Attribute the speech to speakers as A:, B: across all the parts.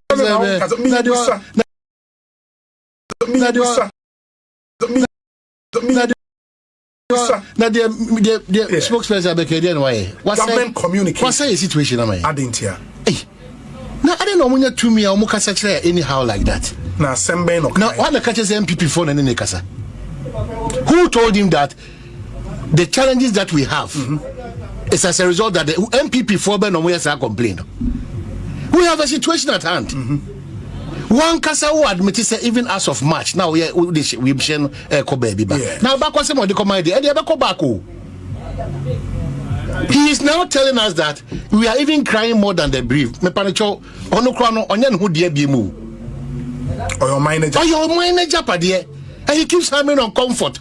A: the spokesperson Abekedian way.
B: Government communicate.
A: What's the situation, am I?
B: I didn't hear.
A: Now I don't know when you to me or Mukasa anyhow like that.
B: Now Sembe no.
A: Now what the catches MPP phone and Kasa? Who told him that the challenges that we have is as a result that the MPP for Ben are complaining? We have a situation at hand. One Kasa who admitted say even as of March now we've seen Kobe. Now back was some of the command and the back. He is now telling us that we are even crying more than the bereaved. Me panicho ono krano onye who dear be mu.
B: Or your manager.
A: Or your manager padie. And he keeps hammering on comfort.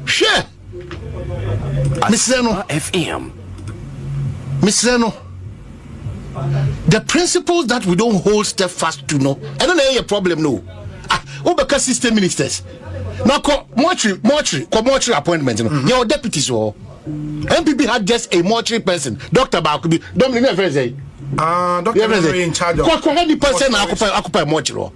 A: Share. Mr.
C: FM.
A: Mr. The principles that we don't hold steadfast to know. I don't know your problem no. Obeka system ministers. Now mortuary appointment. Your deputies or MPP had just a mortuary person. Dr. Bakubi. Dominic say.
B: Dr. in charge of.
A: Any person occupy mortuary.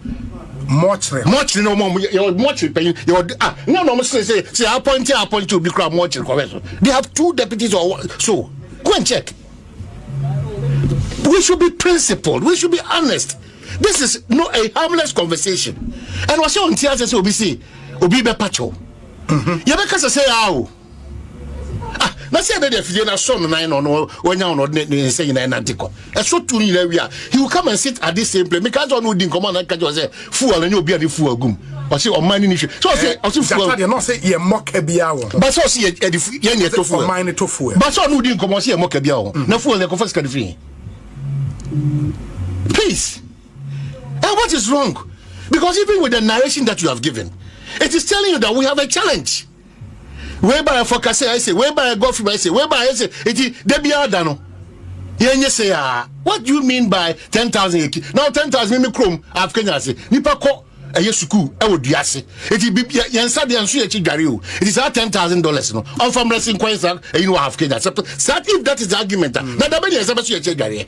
A: Mortuary no more. Your mortuary paying. No say appoint to be crowd mortuary. They have 2 deputies or so. Go and check. We should be principled. We should be honest. This is not a harmless conversation. And what's your answer? Say Obi be pacho. Yabeka say how. Let's say that if you're not son nine or when you're not saying an antico. A short to you area, he will come and sit at this same place. Because I don't command and catch say fool and you'll be a fool gum. Or say on mining issue. So I say, you're not saying you're mock a biao. But so see a tofu mine tofu. But so no didn't come and see a mock a biao. No fool, the confess can free. Please. And what is wrong? Because even with the narration that you have given, it is telling you that we have a challenge. Whereby I focus, I say, whereby I go from, I say, whereby I say, it is Debbie Dano. You say, what do you mean by 10,000? Now 10,000 me chrome, I've Kenya say, Nipa ko a yesuku, I would yase. It is Yansa the Ansu Gario. It is $10,000 no. On from wrestling coins, and you know half Kenya. Start if that is the argument. Now the money is about to Gario.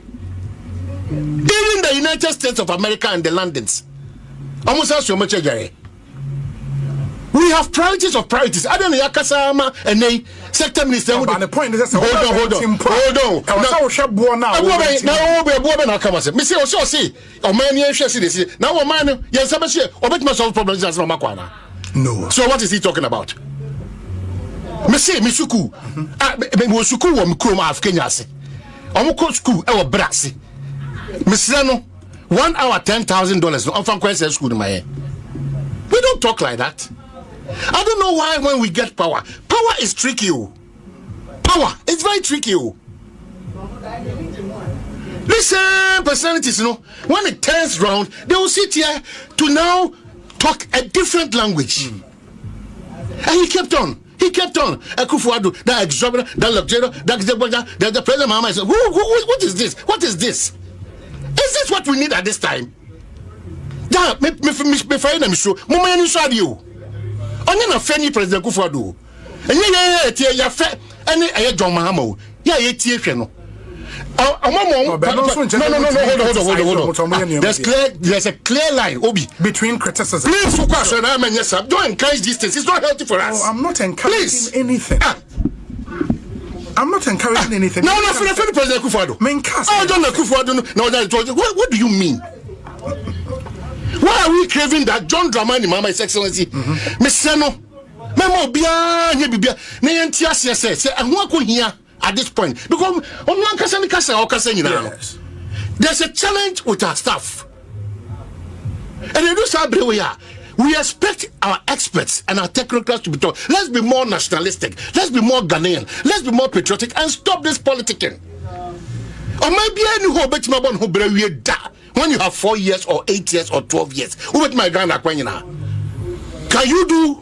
A: Even the United States of America and the Londons. Almost as much Gario. We have priorities of priorities. I don't know Yakasama and they sector minister.
B: But the point is,
A: hold on. Now come say. Me say also see. Omanhene share see this. Now Omanhene, yes, I say. Obet must solve problems as no makwana.
B: No.
A: So what is he talking about? Me say me suku. Me suku wo me kroma af Kenya se. Omo ko school e wo brase. Me say no 1 hour $10,000 no. On fan kwese school in my head. We don't talk like that. I don't know why when we get power is tricky. Power is very tricky. Listen, personalities, when it turns round, they will sit here to now talk a different language. And he kept on. Akufuado, that exorbitant, that luxurious, that the president Mama said, what is this? What is this? Is this what we need at this time? That me friend am show. Mama you show you. Onye na feni president Kufuado. Enye ya fe ene eye John Mahama. Ya ye tie hwe no. No, hold on. There's a clear line, Obi,
B: between criticism.
A: Please focus on our yes, don't encourage these things. It's not healthy for us.
B: I'm not encouraging anything. I'm not encouraging anything.
A: No, for the president Kufuado. John Kufuado. No, what do you mean? Why are we craving that John Dramani Mama His Excellency? Mr. No, Memo Bia, Nebibia, Nayantia says, and what could here at this point? Because on one Casa, there's a challenge with our staff. And they do say we expect our experts and our technocrats to be taught. Let's be more nationalistic, let's be more Ghanaian, let's be more patriotic and stop this politicking. Or maybe any who bet my one who bring da. When you have 4 years or 8 years or 12 years, who with my grand acquaintance? Can you do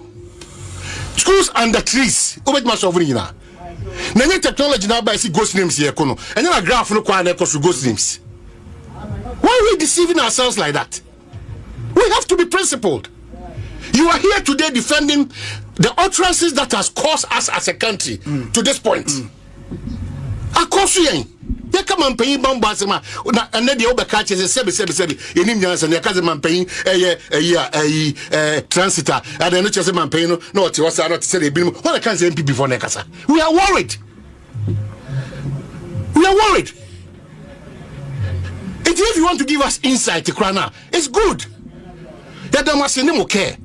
A: schools under trees? Who with my sovereign? Nany technology now by see ghost names here, kono. And then a graph no kwa to ghost names. Why are we deceiving ourselves like that? We have to be principled. You are here today defending the utterances that has caused us as a country to this point. Akosu yen, ye come and pay Bombasma, and then the over catches a 777. In Indians and your cousin man paying a transitor, and then just a man paying no, to us, I not to say, what I can't say before Necasa. We are worried. We are worried. If you want to give us insight to Krana, it's good. That there must no care.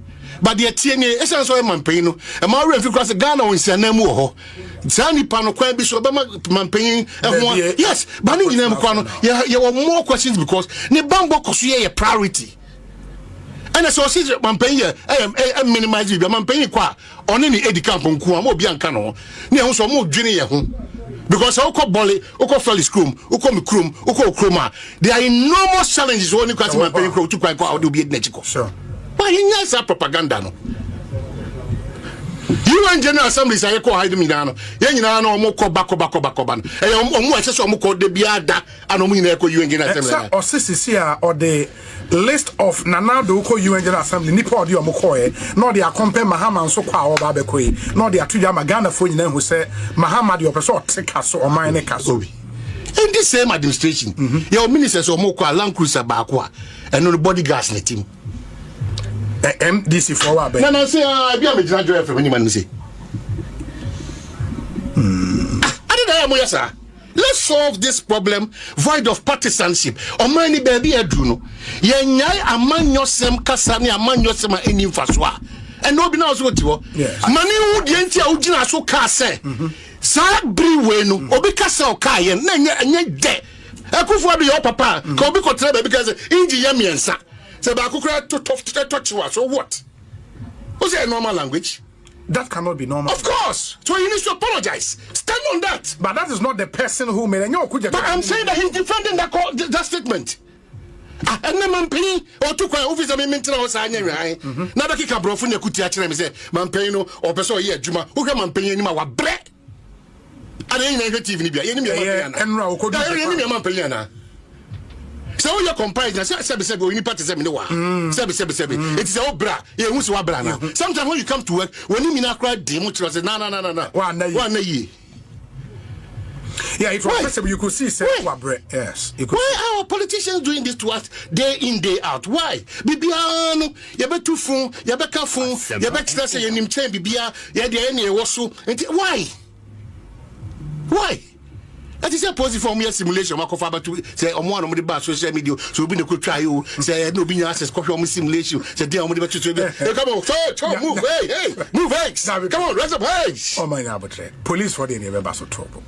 A: But the TNA, essence of Mampino, and my referee across the Ghana in Sanemo. Sani Pano Quabi, so Mamping, yes, but in Namuano, you have more questions because Nebambo Kosia a priority. And I saw Mamping, I am minimizing Mamping qua on any Eddie Campon, Kuamo Biancano, near some more junior home. Because Oko Bolly, Oko Felix Krum, Oko Mikrum, Oko Kroma, there are enormous challenges when you can't Mamping to quite out to be Mexico. Sure. But he has a propaganda. No. You and General Assembly say you hide me down. You know more bako. The biada and you and General Assembly.
B: Or Sisi or the list of Nanado ko you and General Assembly Nipo or Mokoe, nor the accompany Mahama and Soka or Babekwe, nor the Atuja Magana for you who say Mahamad your person take us or mine Kasobi.
A: In this same administration, your ministers or Moko Land Cruiser Bakwa and no bodyguards in the team.
B: MDC for what?
A: No, say I be a major for anyone say. I don't know, let's solve this problem void of partisanship. Omanhene baby adruno. Ye nyai aman yosem kasani aman yosem any faswa. And no be now so what you. Mani who the enti a ugina so ka say. Sa bri we no obi kasa o ka ye na nya de. Akufo be your papa. Ka obi ko trebe because inji ye miensa. So what? What's a normal language?
B: That cannot be normal.
A: Of course. So you need to apologize. Stand on that.
B: But that is not the person who made it.
A: But I'm saying that he's defending that statement. And then Mampini or took my office and maintenance. Now the kick a bro from the Kutia say Mampino or person here, Juma, who can Mampini in my bread. And then negative in the so your comparison, we need party 7 7. It is all bra. Who's what bra now? Sometimes when you come to work, when you mean I cry, say, no. 1 year.
B: Yeah, it was possible you could see, yes.
A: Why are politicians doing this to us day in, day out? Why? Bibiano, you bet too phone, you bet phone, you bet say your name chain, Bibia, you had the any also. Why? Why? That is a positive for me simulation. I to say on one of the bad social media, so we could try you. Say no being access copy on simulation. Say dear, come on, move, hey, move, come on, rise up, hey.
B: Oh my God, police for the never so trouble.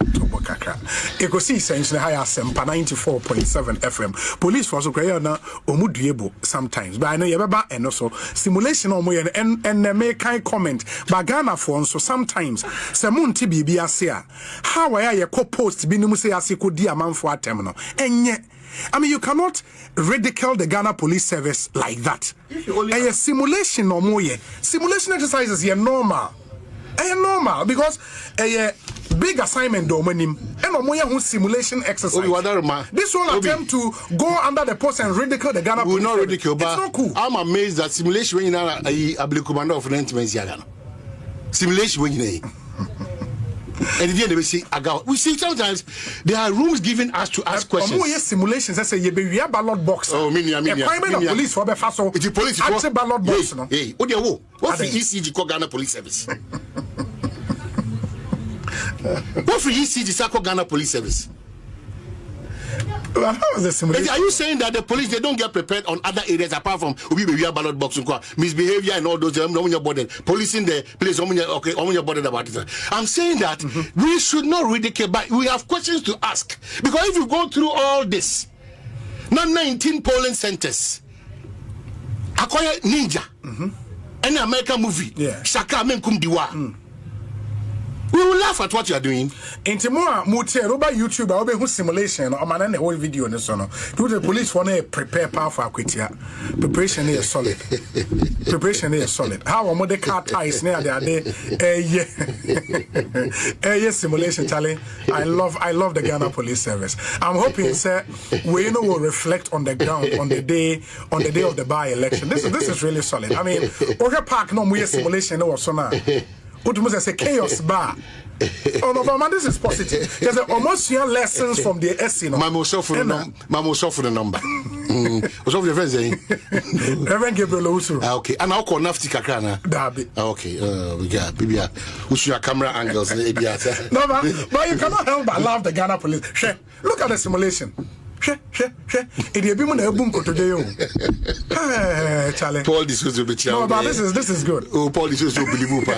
B: You see, essentially, higher 94.7 FM. Police for so clear now, Omudiebo sometimes, but I know you ever and also simulation on way and make kind comment. But Ghana for so sometimes, Samunti Bibia how are you co-post be no say asiko di aman for terminal enye I mean you cannot ridicule the Ghana Police Service like that. A simulation no more simulation exercises here normal because a big assignment do manim and no more simulation exercise. This one attempt to go under the post and ridicule the Ghana Police Service. It's not cool.
A: I'm amazed that simulation when you are a commander of 90 simulation when you and then we see we see sometimes there are rooms given us to ask questions.
B: Simulations I say you be a ballot box.
A: Oh,
B: police for the faso.
A: It's police
B: for ballot box.
A: Hey, what the ECG call Ghana Police Service? What for ECG call Ghana Police Service?
B: How is the simulation?
A: Are you saying that the police they don't get prepared on other areas apart from ballot box misbehavior and all those policing the place bothered about it? I'm saying that we should not ridicule, but we have questions to ask because if you go through all this, not 19 polling centers, acquire Ninja, an American movie, Shaka Menkum Diwa. We will laugh at what you are doing.
B: Intimora Mutia, over YouTube, I'll be simulation or man, the whole video in the son. Do the police want to prepare power for Quitia? Preparation is solid. Preparation is solid. How are the car ties near the day? Yes, simulation, Charlie. I love the Ghana Police Service. I'm hoping, sir, we will reflect on the ground on the day of the by-election. This is really solid. I mean, Oka Park, no more simulation or so now. What you must say chaos bar. Oh no, but man, this is positive. There's almost your lessons from the SC.
A: Mamo suffer the number. What's up your friends saying?
B: Reverend Gabriel Owusu.
A: Okay, and I'll call Nafti Kakana.
B: Dabi.
A: Okay, we got Bibia. Who's your camera angles?
B: No, but you cannot help but love the Ghana police. Look at the simulation.
A: Paul, this was a bit.
B: No, but this is good.
A: Oh, Paul, this was so believable.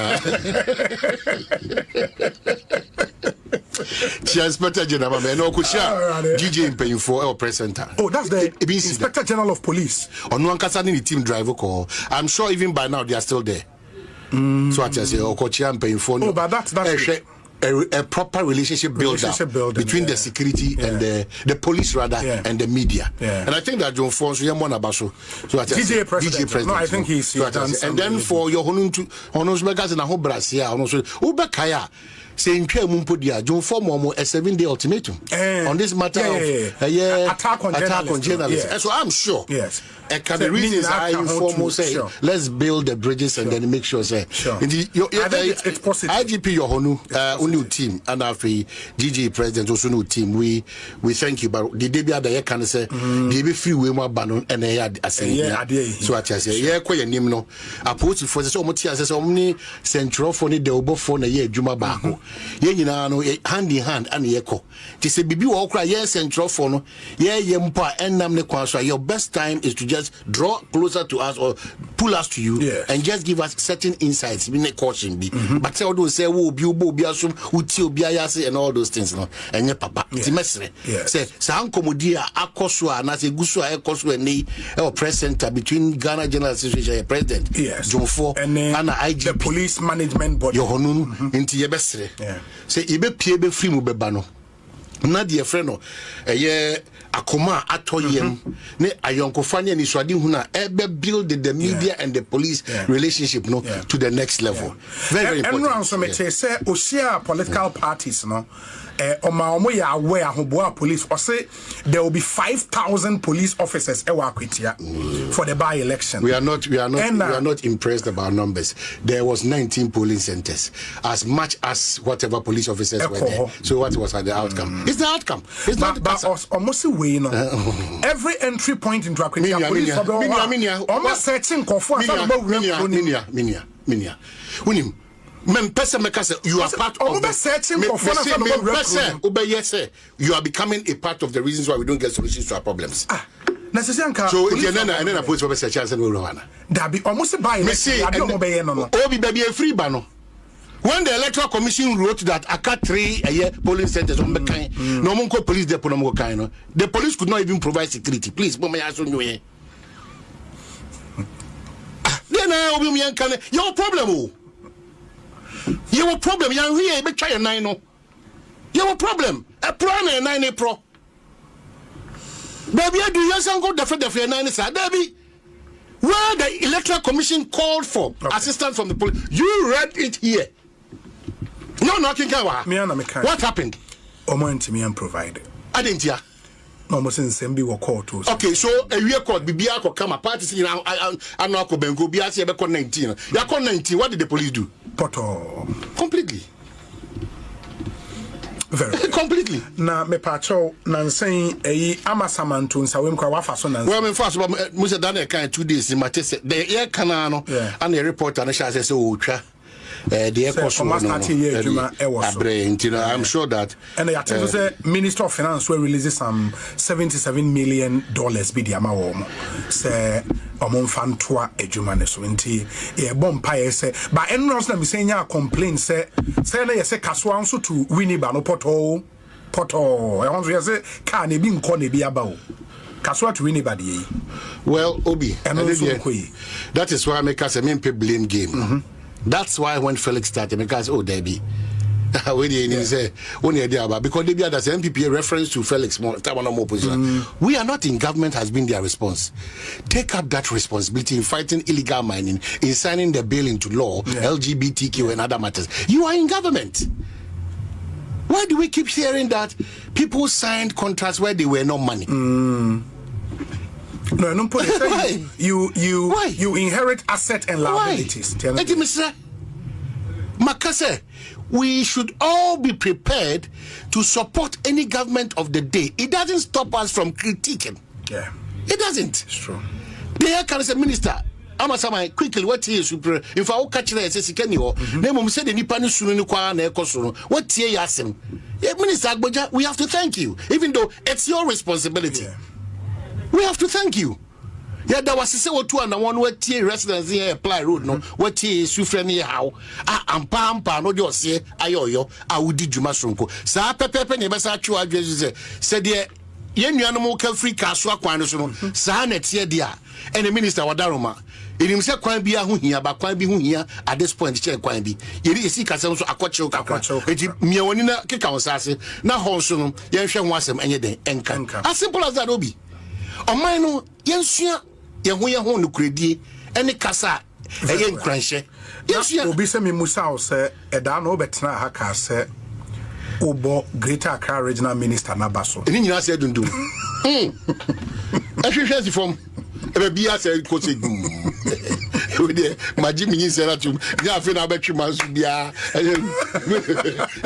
A: Inspector General, no, DJ in paying for our press center.
B: Oh, that's the Inspector General of Police.
A: On one the team driver call. I'm sure even by now they are still there. So I just say, oh, coach, I'm paying for.
B: Oh, but that's
A: a proper relationship builder between the security and the police rather and the media. And I think that John Fonso so
B: DJ President. No, I think he's done.
A: And then for your Honus and a whole Brasia, Ubakaya. Saying John form a 7-day ultimatum on this matter of attack on journalists. And so I'm sure.
B: Yes.
A: The reasons I inform say let's build the bridges and then make sure say.
B: I think it's possible.
A: IGP your new team and after GG President also new team. We thank you, but the debut that you can say the be free way more ban and they had so I say quite name no approach for so much as so many central for the obo for na ye adwuma baako ye nyina no hand in hand and ye ko ti say bibi wo kra ye central for no ye mpo enam ne kwan so your best time is to just draw closer to us or pull us to you and just give us certain insights be caution be but say all those say wo obi asum uti obi ayase and all those things no enye papa ti mesre say san komodi akoso a na say guso a ekoso eni e press center between Ghana General Association president Jomfo and IG
B: the police management body
A: your honunu inti ye besre say ibe pie be free mu beba no na de friend no akoma atoyem ne ayonkofanya ni swadi hu na ebe build the media and the police relationship no to the next level very important.
B: And so me say osia political parties no omo ya aware ahoboa police or say there will be 5,000 police officers for the by election.
A: We are not impressed about numbers. There was 19 polling centers as much as whatever police officers were there. So what was the outcome? It's the outcome. It's not
B: almost way no. Every entry point into Akwitia police almost searching
A: you are part of you are becoming a part of the reasons why we don't get solutions to our problems. So and then I put a chance and
B: that be almost by
A: free bano. When the Electoral Commission wrote that I cut 3 a year polling centers on the no one called police depot the police could not even provide security. Please, then your problem. You have a problem. You are here. Try a 9. You have a problem. A pro and 9 pro. Baby, I do yes and go the 9 Baby, where the Electoral Commission called for assistance from the police. You read it here. No, nothing. What happened?
B: Omanhene provided.
A: I didn't hear.
B: Almost in same be called to.
A: Okay, so a year called Bibiako come a party in Anako Bengo Biasi 19. You are 19. What did the police do?
B: Poto.
A: Completely.
B: Very
A: completely.
B: Na me pacho nan saying amasamantu nsawem kwa wafaso nan.
A: Well, me first Musa Daniel kind 2 days in Matese. The air canano and a reporter and shall say so the I'm sure that
B: and I think the Minister of Finance will release some $77 million be the amount say among fan tour ejumane so nti e bompa say but enros na me say nya complain say na yese kaswa nso to wini ba no poto e won say ka na bi nko na bi aba o kaswa to wini ba de
A: well obi that is why I make us a main blame game. That's why when Felix started, because Debbie, when he say when he did because Debbie has MPP reference to Felix more opposition. We are not in government has been their response. Take up that responsibility in fighting illegal mining, in signing the bill into law, LGBTQ and other matters. You are in government. Why do we keep hearing that people signed contracts where there were no money?
B: No, I don't put it. You inherit asset and liabilities.
A: Makase, we should all be prepared to support any government of the day. It doesn't stop us from critiquing.
B: Yeah.
A: It doesn't.
B: It's true.
A: There can say minister. Amasama quickly what is super if I catch there say sikani ho na mum say the nipa no sunu ni kwa na ekoso no what tie yasem minister Agboja, we have to thank you even though it's your responsibility. We have to thank you. Yeah, that was say what two and one what tie residents here apply road no what tie sufre ni how ampa no de ose ayoyo awudi djuma sonko sa pepepe ne be sa twa adwe say de yenuanom ka free kaso akwan no so no sa na tie dia and the minister wadaroma enim se kwan bi ahohia ba kwan bi hohia at this point che kwan bi yeri esi kasem so akwache kakra eti miawoni na keka wonsase na honso no yenhwe ho asem enye den enka as simple as that obi oman no yensua ye ho no kuredie ene kasa eye nkranhye yensua
B: obi se me musa o se eda no obetena ha ka se obo Greater Accra Regional Minister na baso
A: eni nyina se dundum ehwehwe from ebe bia se ko se we dey maji mi yin na tum ya fe na betwi mansu bia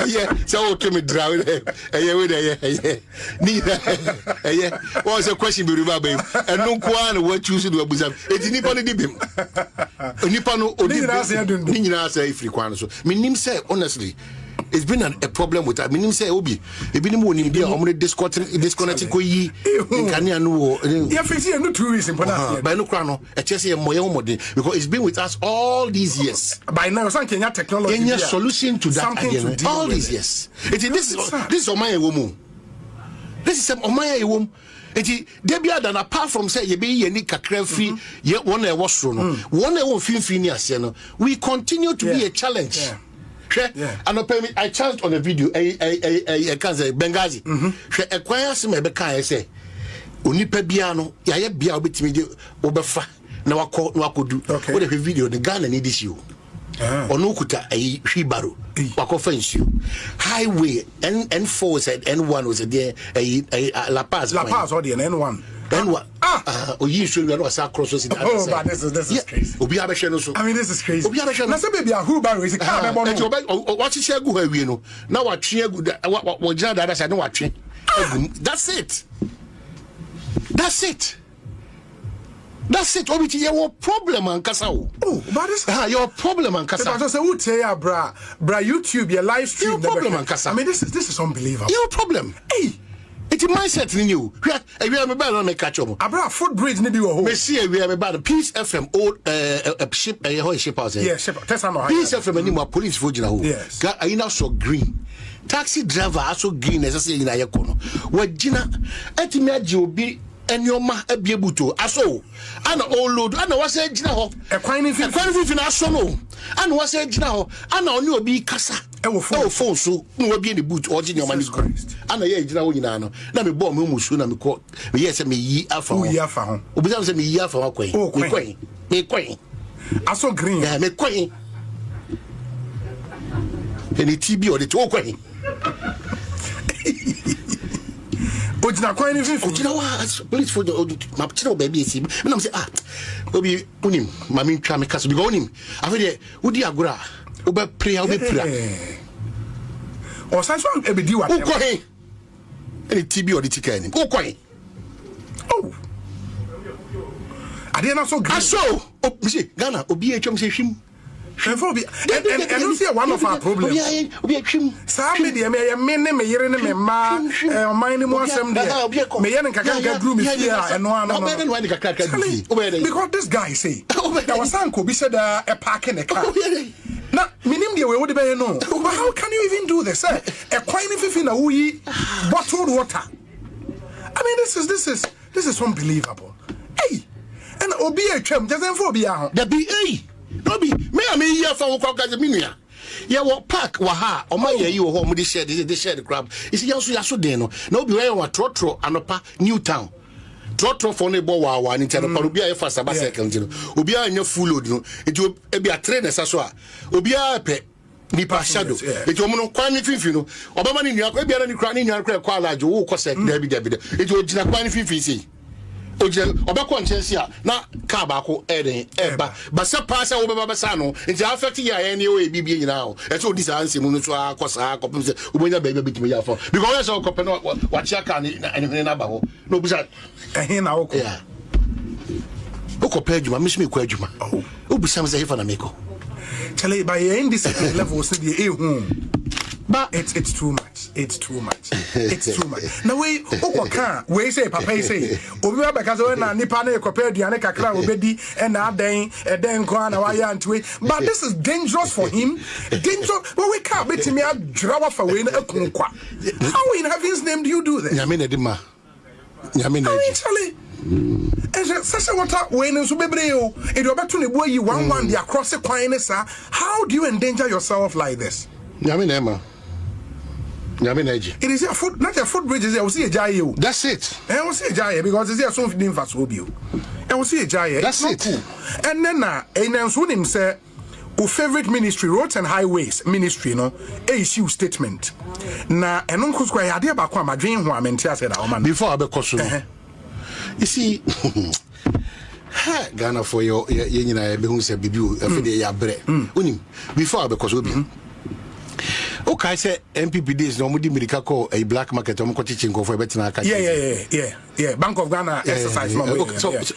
A: yeah so to me draw we dey ni what's the question be remember and no kwa na what choose do abuza eti nipa no dibim nipa no odi ni nyina say free kwan so minim say honestly it's been a problem with that. Minim say obi ebi ni mo ni bia omo disconnect ko yi nkania no wo
B: ya fezi no 2 weeks important
A: by no kra no e chese moye homode because it's been with us all these years
B: by now some Kenya technology
A: Kenya solution to that again all these years this is oman ewomu this is oman ewom eti debia than apart from say ye be ye ni kakra free ye one e wosro no one e won finfini ase no we continue to be a challenge. And I chanced on a video I can say Benghazi a choir sime be kan say onipa bia no ya bia obetimi de obefa na wakodu what the video the Ghana need this you onu kuta ai hwibaro wakofa nsuo highway N4 said N1 was there La Paz
B: or the N1
A: you should be cross us.
B: But this is crazy. I mean, this is crazy. Now, some baby who by raising car.
A: What is your good? You know, now what that's it. That's it. That's it. What is your problem, and Kasao? Oh, but this your problem, and Kasao.
B: I just say, who tell ya, bra, YouTube, your live stream.
A: Your problem, and Kasao.
B: I mean, this is unbelievable.
A: Your problem. Hey. It's a mindset in you. We are about to make catch up.
B: Abra footbridge need you.
A: We see we are about Peace FM old ship ship house.
B: Yeah, ship. Peace
A: FM anymore police for you.
B: Yes.
A: Are you now so green? Taxi driver also green as I say in Ayakono. What Gina Etimia Jobi and your ma be able to aso. And all load. And what's a Gina ho?
B: A quine fin
A: asono. And what's a Gina ho? And on you be casa. Phone so no be in the boot or your money Christ. And I Gina Winano. Let me bomb musu na me call. Yes, me ye afa. Obi say me ye afa kwai. Me kwai.
B: Aso green.
A: Yeah, me kwai. Any TB or the two kwai.
B: Ojina kwai fin.
A: Ojina wa police for the map chino baby see. Me na say obi unim mami twa me kaso because unim. Afa de udi agora. Obe prayer
B: or such one e be di what
A: any TB or the chicken oh
B: I didn't so green
A: so Ghana obi e twem se hwim
B: and don't see one of our problems
A: obi e twem
B: sa me de me ne me yere ne me ma o man ni mo asem de me ye nkaka drum fi a no because this guy say there was sanko bi said a park in a car. Now, minim de we would be no. But how can you even do this? A quine fifi na we bottled water. I mean, this is unbelievable. Hey, and obi a chem just for be a
A: the be no be me here for kwaka minia. Yeah, what park wa ha o ma ye wo ho mo de share the crab. Is yaso den no. Na obi we wa trotro anopa New Town. Trotro for ne bo wa ni tell no obi a fa saba second no obi a nya full load no eti e bia trainer so a obi a pe nipa shadow eti omo no kwan ni finfi no obama ni nua e bia na ni kra ni nua kra kwa alajo wo ko sek da bi eti o gina kwan ni finfi sei oje obekọ nkyɛnse na car baako eba ba se pass wo beba besa no nti affect ya ye ne o ebibie nyina o e so di sa ansem no so akosa akopem se obonya ba bitimi ya for because we so kope no wa chia car ni na ba ho no busa
B: ehin na woko
A: okope adwuma me kɔ adwuma obusa me se hefa na meko
B: chale by in this level so the but it's too much. It's too much. Now we we say papa say obi ba because na nipa na ekope aduane kakra obedi and na den kwa na waya antwe but this is dangerous for him. Dangerous. But we can't bet me a draw for we na akunkwa. How in heaven's name do you do that?
A: Nyame na di ma. Nyame na
B: di. And such a water when so bebre o e do beto ne boy yi 1-1 the across the kwine sir. How do you endanger yourself like this?
A: Nyame na ma.
B: It is a foot, not a footbridge. I will see a giant.
A: That's it.
B: I will see a giant because it's a something fast will be. I will see a giant.
A: That's it.
B: Cool. And then and soon him say, "O favorite ministry, roads and highways ministry, no, a issue statement." Na and uncle square idea about my dream who I meant to say that
A: before I be question. You see, Ghana for your be who say bibu afide ya bre. Unim before I be question. Okay, say MPP days no mudi medical call a black market on Kochichinko for better.
B: Yeah. Bank of Ghana exercise.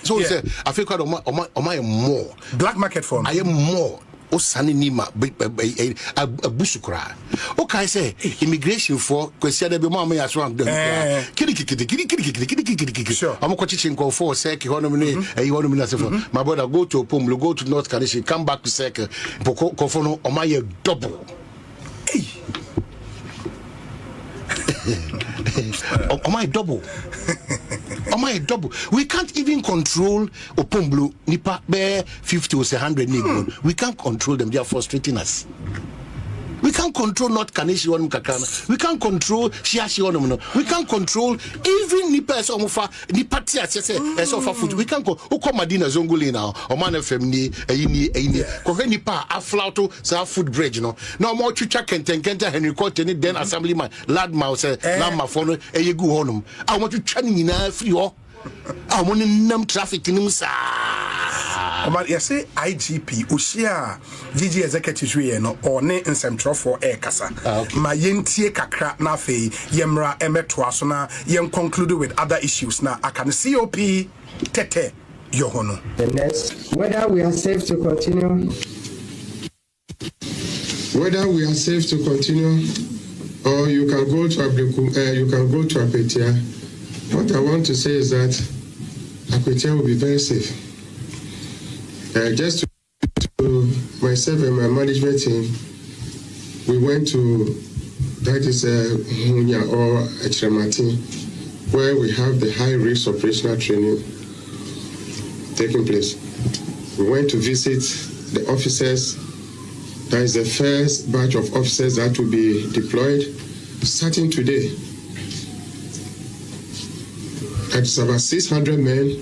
A: So say I feel quite on my more
B: black market for
A: I am more. O sani nima a busukra. Okay, say immigration for question de be mama ya so am dem. Kidi. Sure. I'm Kochichinko for sec economy na say my brother go to Pomlo, go to North Kanishi, come back to sec Kofono on my double. Am I double? We can't even control Opomblo Nipa Bear 50 or 100 nigga. We can't control them, they are frustrating us. We can't control not Kaneshi on Kakana. We can't control Shiashi on no. We can't control even Nipa as Omofa Nipatia as of food. We can't go Madina Zonguli now, or man FM ni Nipa a flauto sa food bridge, no more chucha kenta Henry Courtney then assemblyman lad mouse lama phone a you go home. I want to channing in a free or I want to numb traffic in
B: But you say IGP Ushia GG executive we no or ne nsɛmtwerɛ for air kasa ma yentie kakra na fe yemra emetoa so na yen conclude with other issues na aka ne COP tete yohono.
C: The next, whether we are safe to continue or you can go to Apetia. What I want to say is that Apetia will be very safe. Just to myself and my management team, we went to that is Hunya or Echramati, where we have the high risk operational training taking place. We went to visit the officers. That is the first batch of officers that will be deployed starting today. It's about 600 men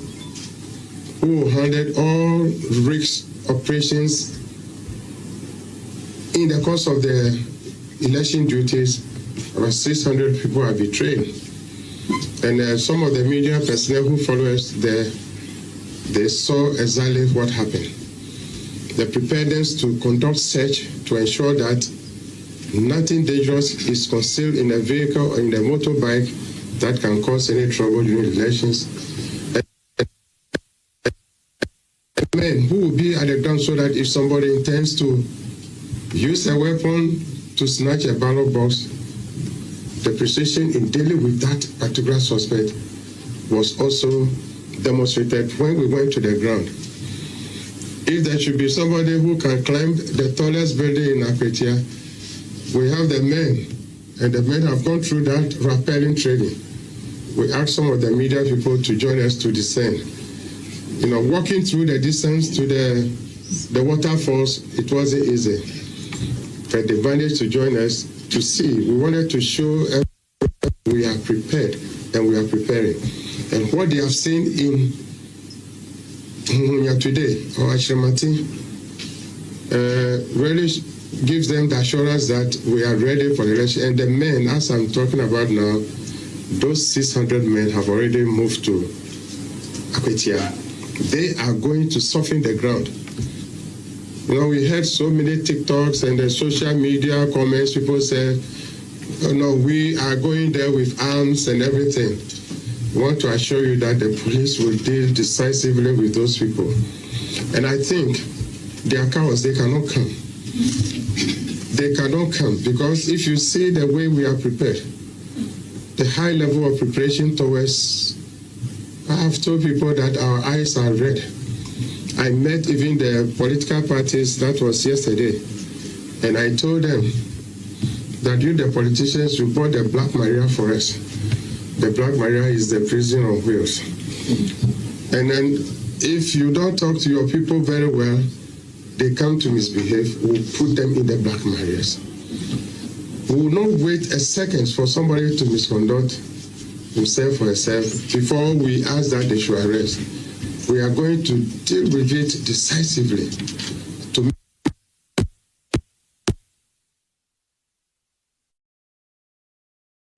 C: who handled all risk operations in the course of the election duties. About 600 people have been trained. And some of the media personnel who follow us there, they saw exactly what happened. The preparedness to conduct search to ensure that nothing dangerous is concealed in a vehicle or in a motorbike that can cause any trouble during elections. Men who will be at the ground so that if somebody intends to use a weapon to snatch a ballot box, the precision in dealing with that particular suspect was also demonstrated when we went to the ground. If there should be somebody who can climb the tallest building in Apetia, we have the men, and the men have gone through that rappelling training. We asked some of the media people to join us to descend. Walking through the distance to the waterfalls, it wasn't easy. But they managed to join us to see. We wanted to show we are prepared and we are preparing. And what they have seen in today, or Ashramati, really gives them the assurance that we are ready for the election. And the men, as I'm talking about now, those 600 men have already moved to Akwetia, they are going to soften the ground. You know, we heard so many TikToks and the social media comments. People said, oh, no, we are going there with arms and everything. I want to assure you that the police will deal decisively with those people. And I think they are cowards. They cannot come. They cannot come because if you see the way we are prepared, the high level of preparation towards, I have told people that our eyes are red. I met even the political parties, that was yesterday, and I told them that you, the politicians, you bought the Black Maria for us. The Black Maria is the prison on wheels. And then if you don't talk to your people very well, they come to misbehave, we'll put them in the Black Marias. We will not wait a second for somebody to misconduct himself or herself before we ask that they should arrest. We are going to deal with it decisively to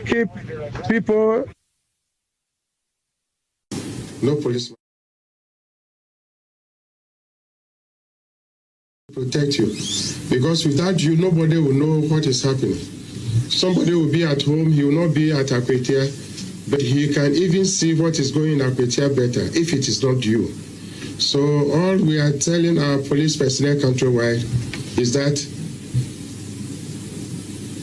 C: keep people. No policeman protect you, because without you, nobody will know what is happening. Somebody will be at home, he will not be at Akwetia, but he can even see what is going in Akwetia better if it is not you. So all we are telling our police personnel countrywide is that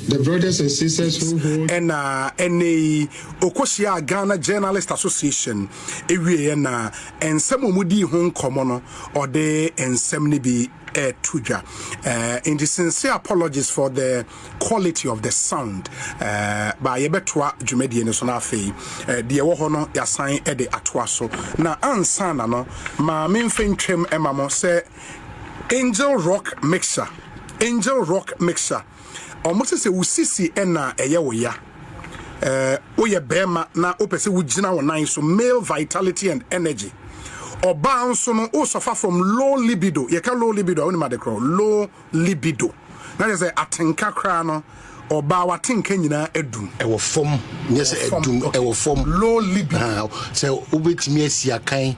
C: the brothers and sisters who hold
B: and any Okosia Ghana Journalist Association ewie na ensem mudi ho nkomo or de ensem ni bi tuja in the sincere apologies for the quality of the sound by yebetwa dwumedie ne so na afei de wo ho no yasan e de atoa so na ansa na no ma memfentwem emamo se Angel Rock Mixer almost say usisi ena eye wo ya oye bema na opese wugina wonan so male vitality and energy oba nso no o suffer from low libido ye ka low libido oni ma de cro low libido na say atenka kra no oba watenka nyina edum
A: e wo fom yes edum e wo fom
B: low libido
A: say obetimi asi akan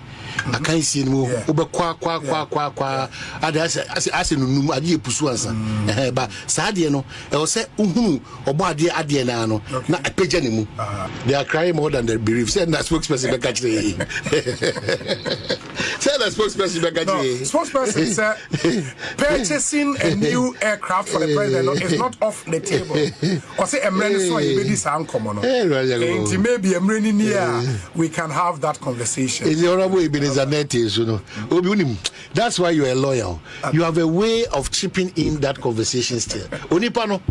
A: akan sie no obekwa kwa ada ase nunum ade epusu ansa ba saade no e wo say uhunu obo ade na no na apeja ne mu they are crying more than they believe. Say that spokesperson be catch say that spokesperson be catch
B: spokesperson say purchasing a new aircraft for the president is not off the table or say emre so e be this ankomo no and maybe emre ni near we can have that conversation.
A: Is the honorable that's why you're a lawyer. You have a way of chipping in that conversation still. Onipano,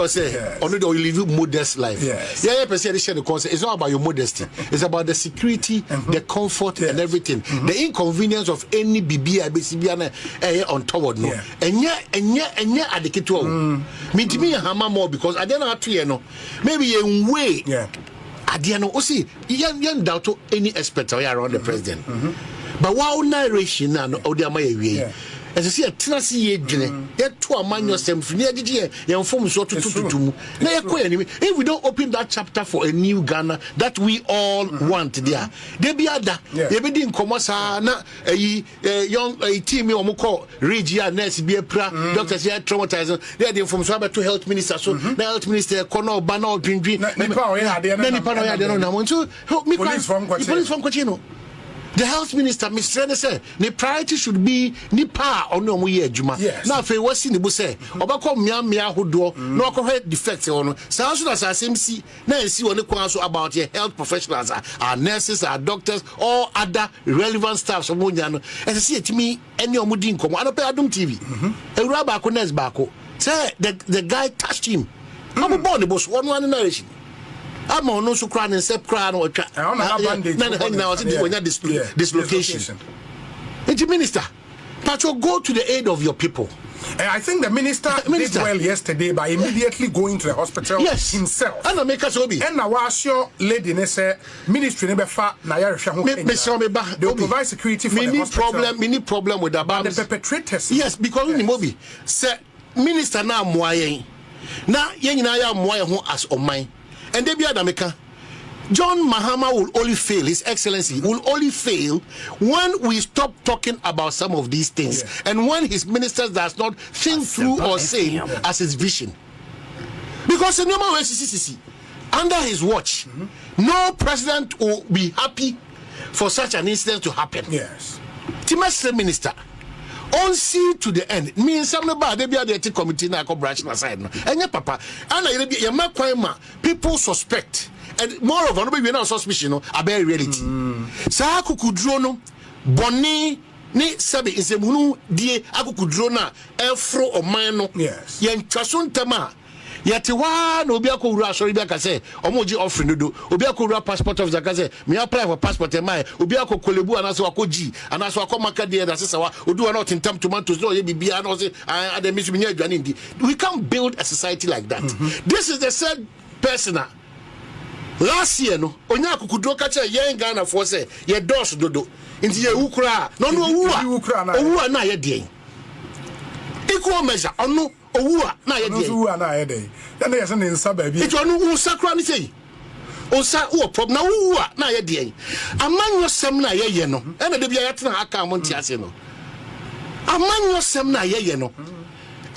A: say, only you live modest life.
B: Yes.
A: It's not about your modesty. It's about the security, the comfort, and everything. The inconvenience of any BBI untoward no. And yet adequate. Me to me hammer more because I don't know how to maybe a way. Adiano osi yan doubt any expert around the president. But wow narration and odiama ye as you see a tenancy ye dwene yet to aman yourself near the ye form so to na ye ko anyway if we don't open that chapter for a new Ghana that we all want there be ada ye be din komosa na young team o mo call regional nurse be pra doctors here traumatizing they inform so about to health minister so the health minister kono ba na odwindwi na nipa o ya de no na mo so me police from Kwakye. The health minister, Mr. Rene said, the priority should be nipa or no more juma. Now, if was in the bush, Obako Mia Hudo, no correct defects on. So, as I see, now see what the council about your health professionals, our nurses, our doctors, or other relevant staffs of Munyan. As I see it to me, any Omudin come, I don't pay Adum TV. A rabako nes bako. Say, the guy touched him. I'm a born the bush, one narration. I'm on no so crying and step crying or dislocation. The minister, Pacho, go to the aid of your people.
B: I think the minister did well yesterday by immediately going to the hospital himself.
A: And make us obi.
B: And now was your lady ministry never far they will provide security for the hospital.
A: Many problem with the
B: perpetrators.
A: Yes, because in Mobi said minister now moyen. Now yen ya moyen as on mine. And they be Adameka. John Mahama will only fail, His Excellency will only fail when we stop talking about some of these things and when his ministers does not think through or say as his vision. Because in normal under his watch, no president will be happy for such an incident to happen.
B: Yes.
A: Timothy Minister, on see to the end. Me and some about they be the committee na branch na side no. Enya papa, and you ma kwama people suspect. And moreover, no be no suspicion no about reality. Sa akukudro no boni ni sabi insemunu die akukudro na efro oman no.
B: Yes.
A: Yen twaso ntama yete wa na obi akowura asori bi aka say omoji offering do obi akowura passport officer aka say me apply for passport e mai obi akokolebu anaso akoji anaso akomaka de na sesa wa odu wa not in term tomatoes no ye bibia na say adam misu nya adwane ndi. We can't build a society like that. This is the said person. Last year no onya akukudro ka che yen Ghana for say ye dos dodo nti ye wukura no owua na ye de equal measure ono owua na ye de
B: owua na ye de then yes in nsa ba bi
A: it ono usakra ni say osa wo problem na owua na ye de amanyo sem na ye no e na de bia yetena aka mo ntiase no amanyo sem na ye no.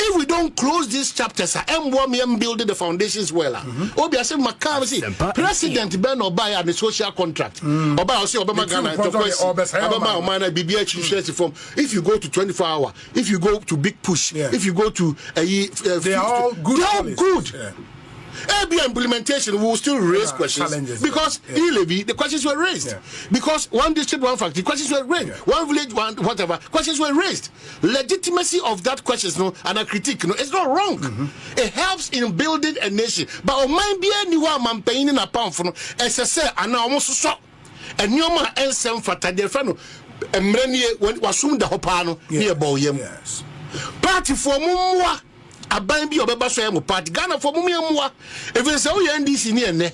A: If we don't close these chapters, I'm building the foundations well. Obviously, President Ben Obaya and the social contract. Obaya say Obama Ghana. If you go to 24 hour, if you go to big push, if you go to
B: they are all good.
A: They are good. AB implementation will still raise questions because the questions were raised. Because one district, one factory, questions were raised. One village, one whatever, questions were raised. Legitimacy of that questions, no, and a critique, no, it's not wrong. It helps in building a nation. But on my be anyone man paying in a pound for no, as I say, and now almost so. And your man and some for Tadefano, and many was soon the Hopano near Boyem. Party for Mumwa. Aban bi obeba so yam party Ghana for mumia mwa if you say o NDC ni ene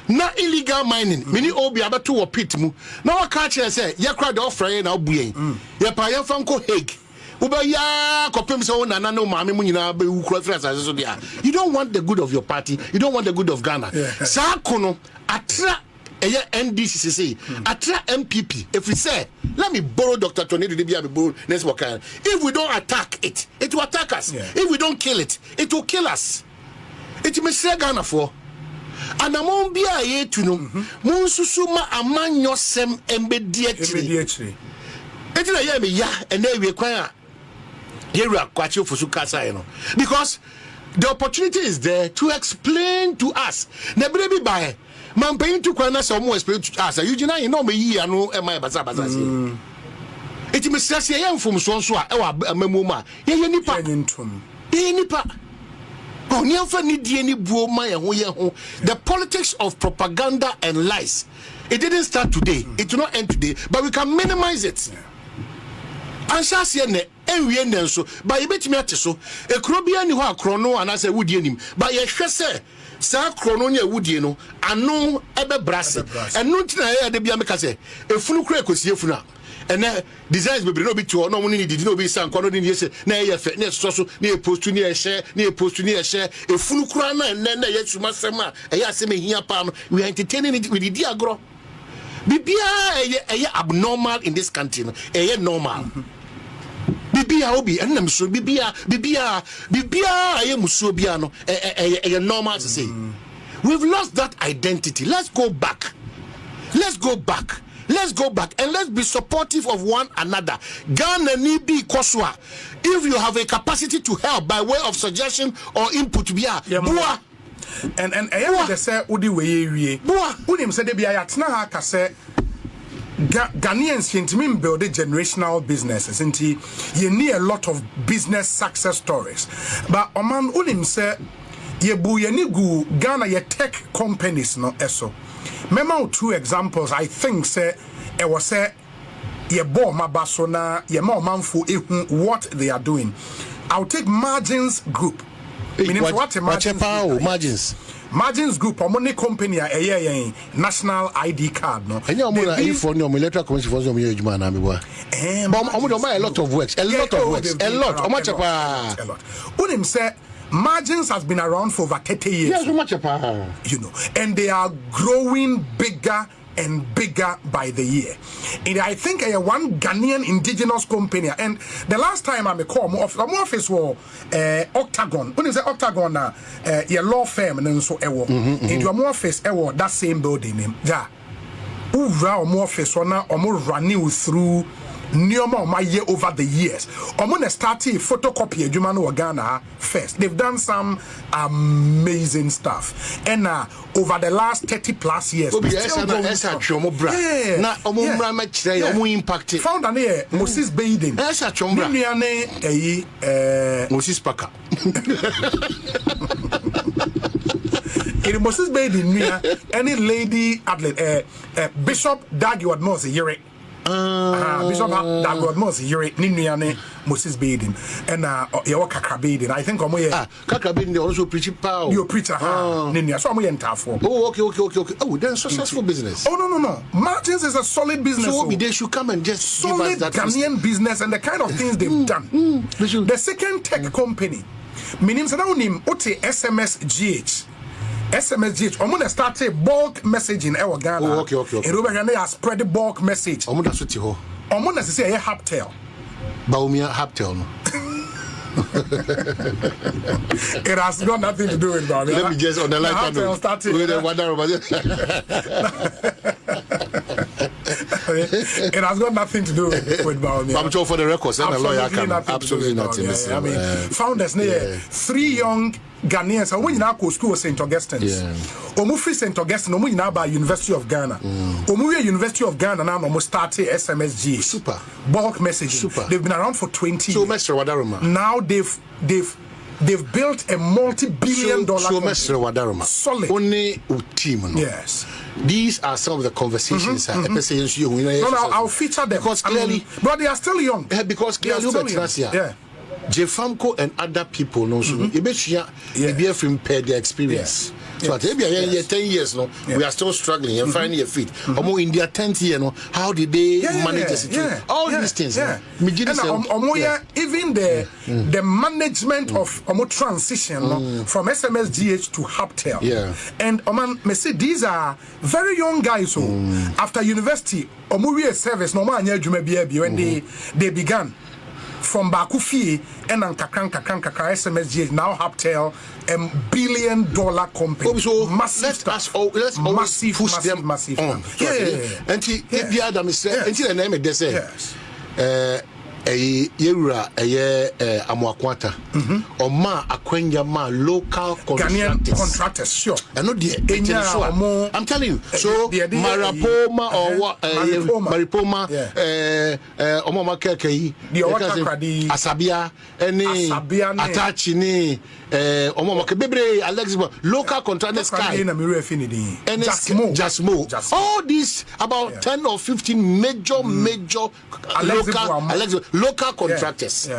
A: na illegal mining mini obi abeto wo pit mu na wa ka kire say ye kra de offer na obuyen ye pa ye fanko Hague uba ya kopem say na na no maame mu nyina be wukura frasa so dia. You don't want the good of your party, you don't want the good of Ghana. Sa kono atra NDCC atra MPP. If we say let me borrow Dr. Tony Dibia borrow next weekend, if we don't attack it, it will attack us. If we don't kill it, it will kill us. It may say Ghana for and among be a ye to know Monsusuma amanyo sem immediately. It is a yami ya and then we acquire here Kwakye for Sukasa, because the opportunity is there to explain to us. Never by man paying to Kwana some more explain to us. You know me ye no am I basa. It may say I am from Swanswa, our memoma. Ye nipa. The politics of propaganda and lies. It didn't start today. It will not end today. But we can minimize it. And so by a bit me at so a crobian who are chrono and as a wood him. By a shese, Sa Chrononia woody no, and no ever brass. And no tina de Biamacase, a funu crack was funa. And then designs will be no bit to no money did no be some corner in yes, nay, next also near post to near share, near post to near share, a funu crana, and then yes, you must say, a yasame here palm. We are entertaining it with the diagro. Bibia abnormal in this country, a normal. Bibia obi and I'm sure Bibia I am Musubiano a normal to say. We've lost that identity. Let's go back and let's be supportive of one another. Ghana need be Koswa. If you have a capacity to help by way of suggestion or input, and
B: I say Udi we Udim said be ayatna ka say Ghanaians can build generational businesses and you need a lot of business success stories. But Oman Ulim say ye gu Ghana ye tech companies no eso. Memo 2 examples I think say it was say ye bo mabasona ye ma manfo what they are doing. I'll take Margins Group. Margins Group, a money company, a national ID card. No,
A: and you're more for no electoral commission for some age man. A lot of works, a lot. How much?
B: Unim say margins has been around for over 30 years.
A: Yes, so much
B: and they are growing bigger and bigger by the year. And I think one Ghanaian indigenous company, and the last time I call more office was Octagon. When you say Octagon, your law firm and so in your office, that same building name. Yeah. More office or more running through Nioma my year over the years. I'm gonna start a photocopy of Jumano Ghana first. They've done some amazing stuff. And over the last 30 plus years, found an ear Moses Baden.
A: Moses Paka.
B: In Moses Baden, any lady athlete, Bishop Dagwood Mose Yere. Bishop Dagwood Mose Yere, Niniane, Moses Baden, and Kakra Baden. I think
A: Kakra Baden, they also preach power.
B: You preacher, Ninia, so I'm going to for.
A: Oh, okay. Oh, then successful business.
B: Oh, no. Martins is a solid business.
A: So they should come and just
B: solid give us that Ghanaian business and the kind of things they've done. The second tech company, meaning SMSGH. SMSGH, I'm gonna start a bulk messaging in Ghana.
A: Oh, okay.
B: And over here, they are spread the bulk message.
A: I'm gonna switch you.
B: I'm gonna say a Haptel.
A: Baumia Haptel.
B: It has got nothing to do with Baumia.
A: Let me just on the line.
B: It has got nothing to do with Baumia.
A: I'm sure for the records, and a lawyer can absolutely nothing.
B: I mean, founders, 3 young Ghanaians, and when you now go school St. Augustine's, free St. Augustine, when you now by University of Ghana, University of Ghana now almost started SMSG.
A: Super
B: bulk messaging.
A: Super.
B: They've been around for 20 years.
A: Mr. Wadaruma.
B: Now they've built a multi-billion-dollar
A: company. Mr. Wadaruma.
B: Solid.
A: Only team.
B: Yes.
A: These are some of the conversations.
B: I'll feature them
A: because clearly,
B: but they are still young.
A: Because clearly, Jefamco and other people know so. Be from their experience. So at 10 years now, we are still struggling and finding a feet. In their 10th year, how did they manage the situation? All these things.
B: Even the management of transition from SMSGH to Haptel. And me say these are very young guys who after university service when they began from Bakufi and kakran SMSG now Haptel billion-dollar company.
A: So
B: massive
A: let's always push them
B: massive.
A: And the other until the name they say Yura Amwakwata Oma Akwenya ma local
B: contractors, sure.
A: And not the I'm telling you. So Maripoma or what Maripoma Omoma Kekei Asabia any Atachini Omoma Kebebre Alex local contractors sky Jasmo. All these about 10 or 15 major local contractors.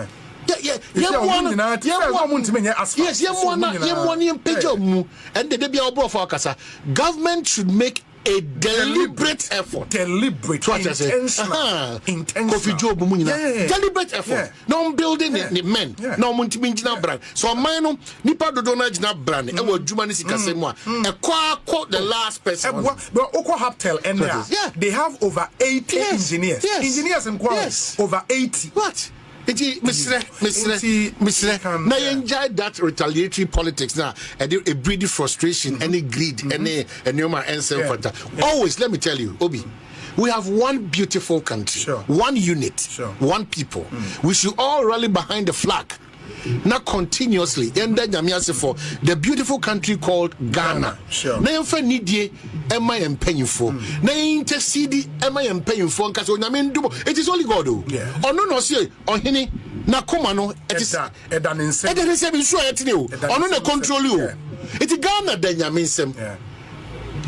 A: Government should make a deliberate effort. Deliberate effort. No building the men. No brand. So mine nipa do not brand. E wo djuma ni sika semwa. E quote the last person.
B: But Oko Haptel and they have over 80 engineers. Engineers in over 80.
A: What? Mr. Now you enjoy that retaliatory politics now, and a breedy frustration, any greed, any human answer for that. Always, let me tell you, Obi, we have one beautiful country, one unit, one people. We should all rally behind the flag. Not continuously, and then for the beautiful country called Ghana. Now, if I need ye, am I paying for? Now, intercede, am I paying for? Because it is only God. Oh no, say, Omanhene, na kumano, it is an insane. It is a sure at you. On the control you. It is Ghana, then Yaminsem.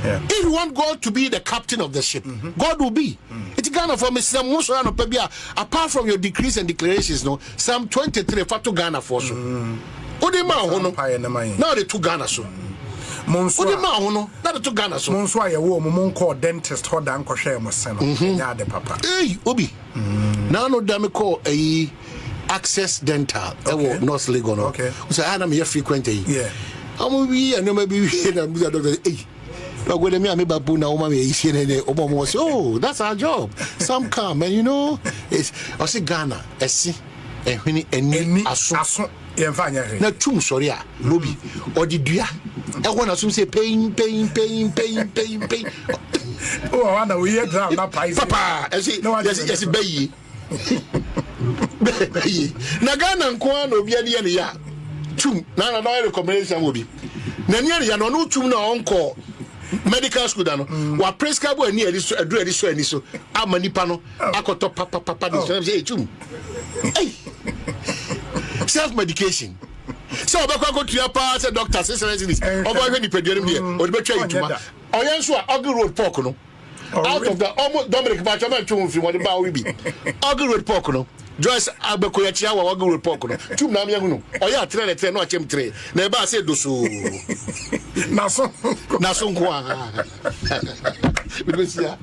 A: If you want God to be the captain of the ship, God will be. It's Ghana for Mr. Musa and Pebia. Apart from your decrees and declarations, no, Psalm 23 for to Ghana for so. Now the two Ghana so. Now the two Ghana so.
B: Monswa ye wo mo call dentist ho dan ko hwe mo se no. Ya de papa.
A: Hey, Obi. Now no damn call Access Dental.
B: Okay.
A: North Legon.
B: Okay.
A: So I am here frequently.
B: Yeah.
A: I'm we and maybe hey. But when me babu na woman say, oh, that's our job. Some come and it's I say Ghana, I see any aso. Na tum sorry a lobi or the dua e wanna some say pain.
B: Oh, I know we hear drum na price.
A: Papa, yes bayi. Na Ghana nko na obi ade ne ya. Tum na recommendation will be. Na ne ya no tum na onko medical school da no wa prescribe ani adi so amani pa no akoto papa dey say tum. Hey. Self medication. So obekwa go to your pass doctor say this. Obo ni peduarim dey. O dey betwa ituma. Oyen so Ogle Road Park no. Out of the almost Dominic Bachama to from what about we be. Ogle Road Park no. Joyce Abekoya chia wa Ogle Road Park no. Tum na me hunu. Oya tre no achem tre. Na eba say do so. Na so kwa. We be see ya.